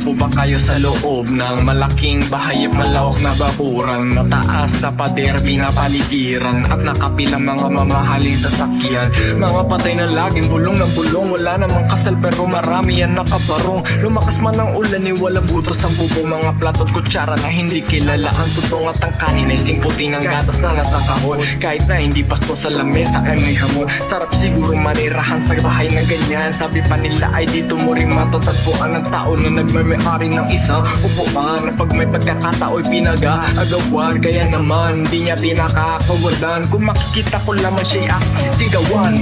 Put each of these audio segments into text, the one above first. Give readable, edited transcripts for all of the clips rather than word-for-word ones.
po ba kayo sa loob ng malaking bahay at malawak na bakuran? Mataas na pader, pinapaligiran at nakapilang mga mamahaling sasakyan. Mga patay na laging bulong ng bulong, wala namang kasal pero marami yan nakabarong. Lumakas man ang ulan ay walang butas ang bubo, mga plato at kutsara na hindi kilala. Ang tutong at ang kanin ay puting ang gatas na nasa kahon. Kahit na hindi pasko sa lamesa ay may hamon. Sarap siguro manirahan sa bahay na ganyan. Sabi pa nila ay dito mo rin matatagpuan ng tao na nagmamay-ari ng isang upuan. Pag may pagkakatao'y pinag-aagawan, kaya naman hindi niya pinakakawalan. Kung makikita ko lamang siya'y aking sisigawan.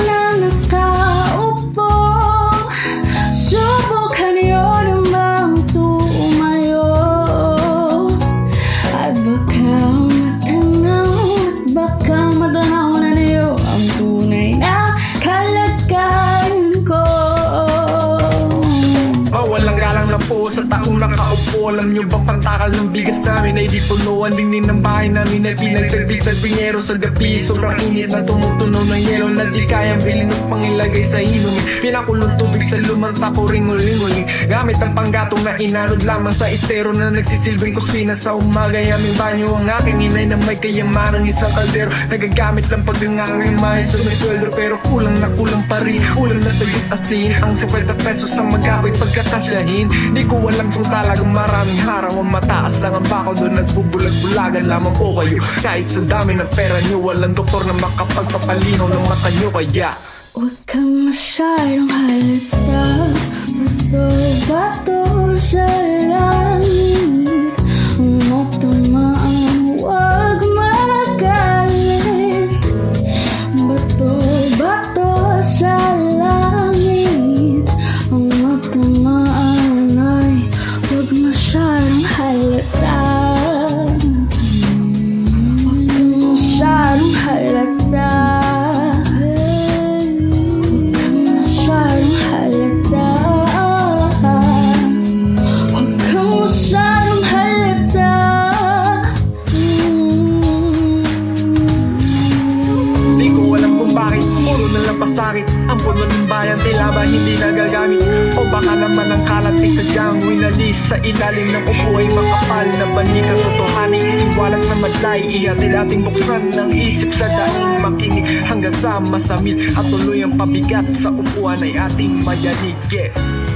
na nakaupo, subukan niyo namang tumayo. At baka matanaw, at baka matanaw na niyo ang tunay na kalagayan ko. Walang galang na po sa taong nakaupo. Alam nyo bang pantakal ng bigas namin ay di puno? Ang dingding ng bahay namin ay pinagtagbig-tagbingero sa gabi. Sobrang init na tumutunaw ng yelo na di kayang bilhin o pangilagay sa inumin. Pinakulong tubig sa lumanta ko ring-uling-uling. Gamit ang panggatong na inanod lamang sa estero na nagsisilbing kusina sa umaga. Aming banyo ang aking inay na may kayamanang isang kaldero. Nagagamit lang pag ang aking maestro may sweldo, pero kulang na kulang pa rin. Ulam na tagit asin, ang 50 pesos ang magapoy pagkatasyahin. Di ko alam kung talagang maraming harang o mataas lang ang bako doon. Nagbubulag-bulagan lamang po kayo. Kahit sa dami ng pera nyo, walang doktor na makapagpapalinaw ng mata nyo. Kaya Huwag kang masyadong halata, bato-bato sa langit. Matamaan, huwag magalit. Bato-bato sa langit. Ang matamaan ay huwag masyadong halata. Huwag kang masyadong halata. pasakit ang puno ng bayan, tila ba hindi nagagamit? O baka naman ang kalat ay sadyang winalis sa ilalim ng upo ay makapal na bani. Katotohanan isiwalat sa madlay, ihatid ating buksan ng isip sa daing makinig hanggang sa masamit at tuloy ang pabigat sa upuan ay ating mayanig. Yeah.